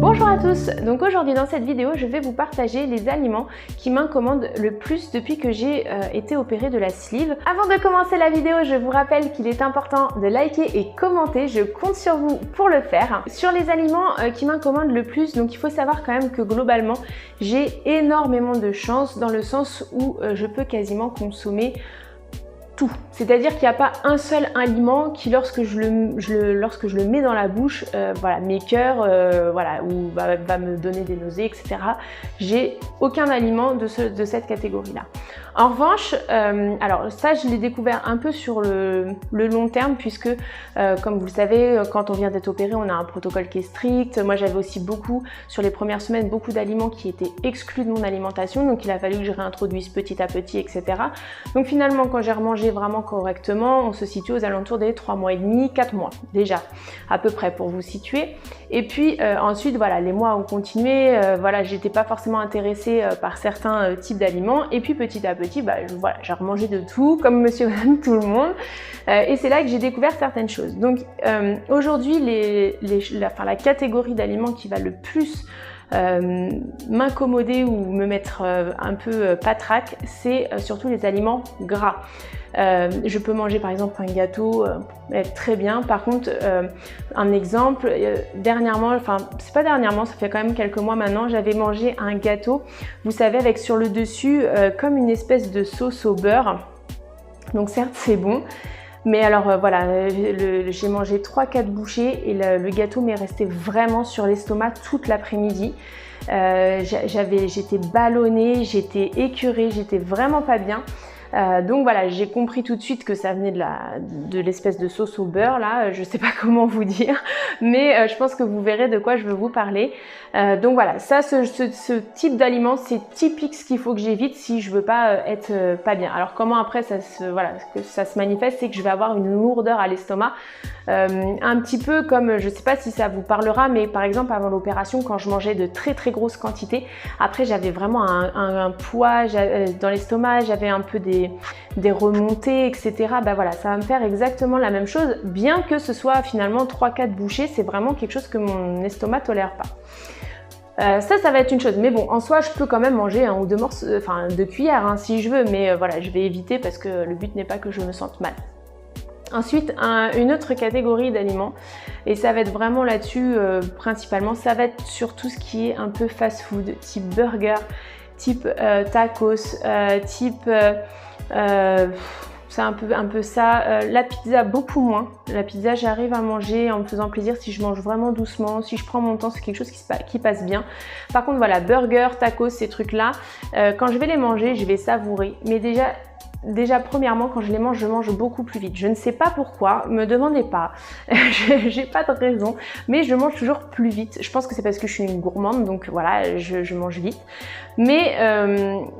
Bonjour à tous, donc aujourd'hui dans cette vidéo je vais vous partager les aliments qui m'incommandent le plus depuis que j'ai été opérée de la sleeve. Avant de commencer la vidéo, je vous rappelle qu'il est important de liker et commenter, je compte sur vous pour le faire. Sur les aliments qui m'incommandent le plus, donc il faut savoir quand même que globalement j'ai énormément de chance dans le sens où je peux quasiment consommer tout. C'est-à-dire qu'il n'y a pas un seul aliment qui, lorsque je le mets dans la bouche, voilà, m'écœure, voilà, ou va me donner des nausées, etc. J'ai aucun aliment de cette catégorie-là. En revanche, alors ça, je l'ai découvert un peu sur le long terme, puisque, comme vous le savez, quand on vient d'être opéré, on a un protocole qui est strict. Moi, j'avais aussi sur les premières semaines, beaucoup d'aliments qui étaient exclus de mon alimentation, donc il a fallu que je réintroduise petit à petit, etc. Donc finalement, quand j'ai remangé vraiment correctement, on se situe aux alentours des 3 mois et demi, 4 mois déjà, à peu près pour vous situer. Et puis ensuite, voilà, les mois ont continué, voilà, j'étais pas forcément intéressée par certains types d'aliments, et puis petit à petit, voilà, j'ai remangé de tout, comme monsieur et madame tout le monde, et c'est là que j'ai découvert certaines choses. Donc aujourd'hui, la catégorie d'aliments qui va le plus m'incommoder ou me mettre un peu patraque, c'est surtout les aliments gras. Je peux manger par exemple un gâteau très bien. Par contre, un exemple, dernièrement, enfin c'est pas dernièrement, ça fait quand même quelques mois maintenant, j'avais mangé un gâteau, vous savez, avec sur le dessus comme une espèce de sauce au beurre. Donc certes c'est bon, mais alors voilà, j'ai mangé 3-4 bouchées et le gâteau m'est resté vraiment sur l'estomac toute l'après-midi. J'étais ballonnée, j'étais écœurée, j'étais vraiment pas bien. Donc voilà, j'ai compris tout de suite que ça venait de l'espèce de sauce au beurre là, je sais pas comment vous dire, mais je pense que vous verrez de quoi je veux vous parler. Donc voilà, ça, ce type d'aliment, c'est typique ce qu'il faut que j'évite si je veux pas être pas bien. Alors comment après ça se manifeste, c'est que je vais avoir une lourdeur à l'estomac, un petit peu comme, je sais pas si ça vous parlera, mais par exemple avant l'opération, quand je mangeais de très grosses quantités, après j'avais vraiment un poids dans l'estomac, j'avais un peu des remontées, etc. Voilà, ça va me faire exactement la même chose, bien que ce soit finalement 3-4 bouchées, c'est vraiment quelque chose que mon estomac tolère pas. Ça va être une chose, mais bon, en soi, je peux quand même manger 1 ou 2 morceaux, enfin 2 cuillères hein, si je veux, mais voilà, je vais éviter parce que le but n'est pas que je me sente mal. Ensuite, une autre catégorie d'aliments, et ça va être vraiment là-dessus principalement, ça va être sur tout ce qui est un peu fast-food, type burger, type tacos, type... c'est un peu ça. La pizza, beaucoup moins. La pizza, j'arrive à manger en me faisant plaisir si je mange vraiment doucement, si je prends mon temps, c'est quelque chose qui passe bien. Par contre, voilà, burger, tacos, ces trucs-là, quand je vais les manger, je vais savourer. Mais déjà, premièrement, quand je les mange, je mange beaucoup plus vite. Je ne sais pas pourquoi, me demandez pas, j'ai pas de raison, mais je mange toujours plus vite. Je pense que c'est parce que je suis une gourmande, donc voilà, je mange vite. Mais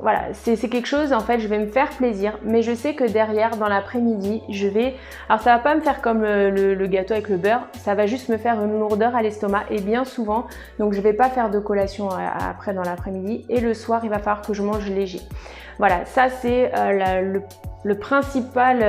voilà, c'est quelque chose, en fait, je vais me faire plaisir, mais je sais que derrière, dans l'après-midi, alors ça va pas me faire comme le gâteau avec le beurre, ça va juste me faire une lourdeur à l'estomac, et bien souvent, donc je vais pas faire de collation après dans l'après-midi, et le soir, il va falloir que je mange léger. Voilà, ça c'est le principal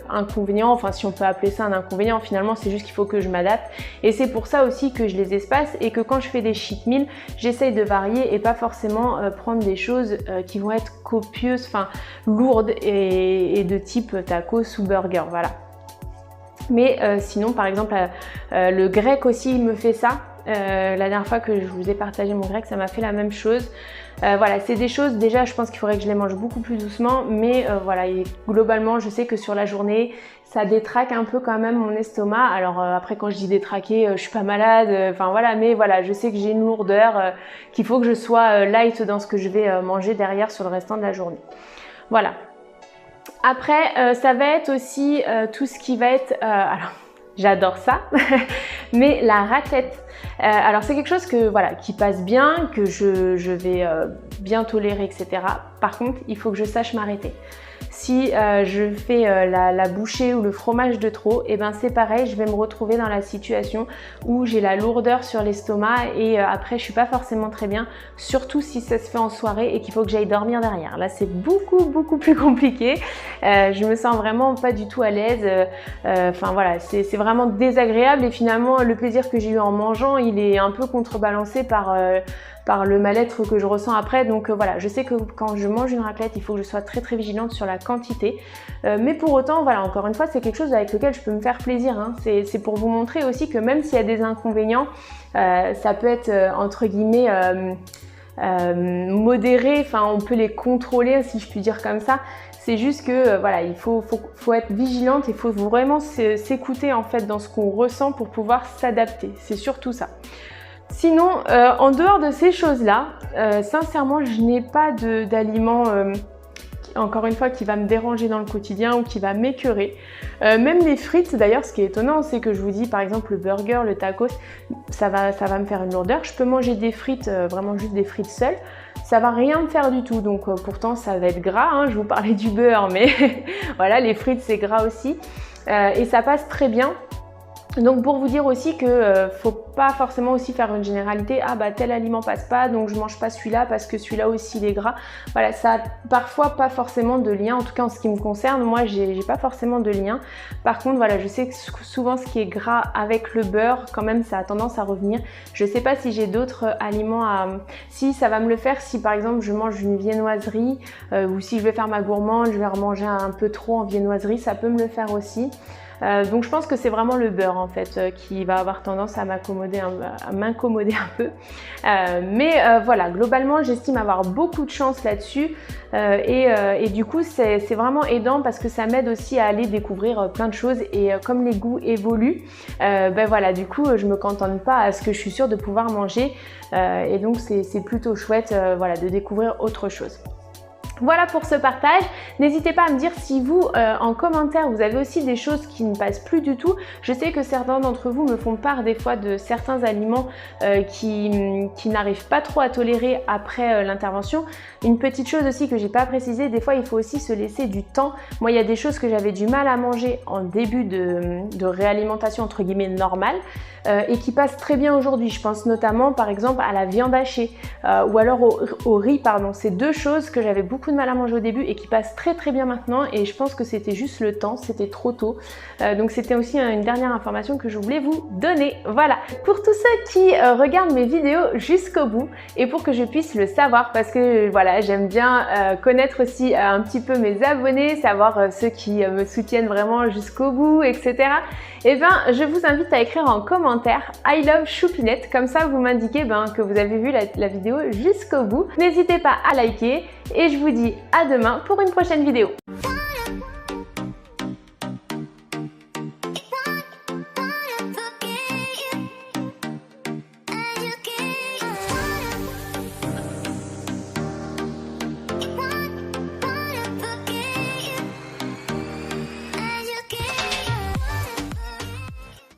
inconvénient, enfin si on peut appeler ça un inconvénient, finalement c'est juste qu'il faut que je m'adapte, et c'est pour ça aussi que je les espace et que quand je fais des cheat meals, j'essaye de varier et pas forcément prendre des choses qui vont être copieuses, enfin lourdes et de type tacos ou burger, voilà. Mais sinon par exemple le grec aussi il me fait ça. La dernière fois que je vous ai partagé mon grec, ça m'a fait la même chose. Voilà, c'est des choses, déjà je pense qu'il faudrait que je les mange beaucoup plus doucement, mais voilà, et globalement je sais que sur la journée ça détraque un peu quand même mon estomac. Alors après quand je dis détraquer, je suis pas malade, enfin voilà, mais voilà, je sais que j'ai une lourdeur, qu'il faut que je sois light dans ce que je vais manger derrière sur le restant de la journée. Voilà. Après ça va être aussi tout ce qui va être, alors j'adore ça, mais la raclette. Alors c'est quelque chose que voilà, qui passe bien, que je vais bien tolérer, etc. Par contre, il faut que je sache m'arrêter. Si je fais la bouchée ou le fromage de trop, et ben c'est pareil, je vais me retrouver dans la situation où j'ai la lourdeur sur l'estomac et après je suis pas forcément très bien, surtout si ça se fait en soirée et qu'il faut que j'aille dormir derrière. Là c'est beaucoup plus compliqué, je me sens vraiment pas du tout à l'aise, enfin voilà, c'est vraiment désagréable et finalement le plaisir que j'ai eu en mangeant, il est un peu contrebalancé par le mal-être que je ressens après. Donc voilà, je sais que quand je mange une raclette, il faut que je sois très vigilante sur la quantité. Mais pour autant, voilà, encore une fois, c'est quelque chose avec lequel je peux me faire plaisir. Hein. C'est pour vous montrer aussi que même s'il y a des inconvénients, ça peut être entre guillemets modéré, enfin on peut les contrôler si je puis dire comme ça. C'est juste que voilà, il faut être vigilante, il faut vraiment s'écouter en fait dans ce qu'on ressent pour pouvoir s'adapter. C'est surtout ça. Sinon, en dehors de ces choses-là, sincèrement, je n'ai pas d'aliments, encore une fois, qui va me déranger dans le quotidien ou qui va m'écœurer. Même les frites, d'ailleurs, ce qui est étonnant, c'est que je vous dis, par exemple, le burger, le tacos, ça va me faire une lourdeur. Je peux manger des frites, vraiment juste des frites seules. Ça va rien me faire du tout, donc pourtant ça va être gras, hein. Je vous parlais du beurre, mais voilà, les frites c'est gras aussi. Et ça passe très bien. Donc pour vous dire aussi que faut pas forcément aussi faire une généralité, ah bah tel aliment passe pas donc je mange pas celui-là parce que celui-là aussi il est gras. Voilà, ça a parfois pas forcément de lien, en tout cas en ce qui me concerne, moi j'ai pas forcément de lien. Par contre voilà, je sais que souvent ce qui est gras avec le beurre, quand même ça a tendance à revenir. Je sais pas si j'ai d'autres aliments si ça va me le faire si par exemple je mange une viennoiserie ou si je vais faire ma gourmande, je vais remanger un peu trop en viennoiserie, ça peut me le faire aussi. Donc je pense que c'est vraiment le beurre en fait qui va avoir tendance à m'incommoder un peu. Mais voilà, globalement j'estime avoir beaucoup de chance là-dessus et du coup c'est vraiment aidant parce que ça m'aide aussi à aller découvrir plein de choses et comme les goûts évoluent, ben voilà, du coup je me cantonne pas à ce que je suis sûre de pouvoir manger et donc c'est plutôt chouette voilà, de découvrir autre chose. Voilà pour ce partage. N'hésitez pas à me dire si vous, en commentaire, vous avez aussi des choses qui ne passent plus du tout. Je sais que certains d'entre vous me font part des fois de certains aliments qui n'arrivent pas trop à tolérer après l'intervention. Une petite chose aussi que j'ai pas précisé, des fois il faut aussi se laisser du temps. Moi il y a des choses que j'avais du mal à manger en début de réalimentation entre guillemets normale et qui passent très bien aujourd'hui. Je pense notamment par exemple à la viande hachée ou alors au riz, pardon. C'est deux choses que j'avais beaucoup de mal à manger au début et qui passent très bien maintenant et je pense que c'était juste le temps, c'était trop tôt. Donc c'était aussi une dernière information que je voulais vous donner. Voilà, pour tous ceux qui regardent mes vidéos jusqu'au bout et pour que je puisse le savoir parce que voilà, j'aime bien connaître aussi un petit peu mes abonnés, savoir ceux qui me soutiennent vraiment jusqu'au bout, etc. Et bien, je vous invite à écrire en commentaire I love Choupinette, comme ça vous m'indiquez que vous avez vu la vidéo jusqu'au bout. N'hésitez pas à liker et je vous dis à demain pour une prochaine vidéo.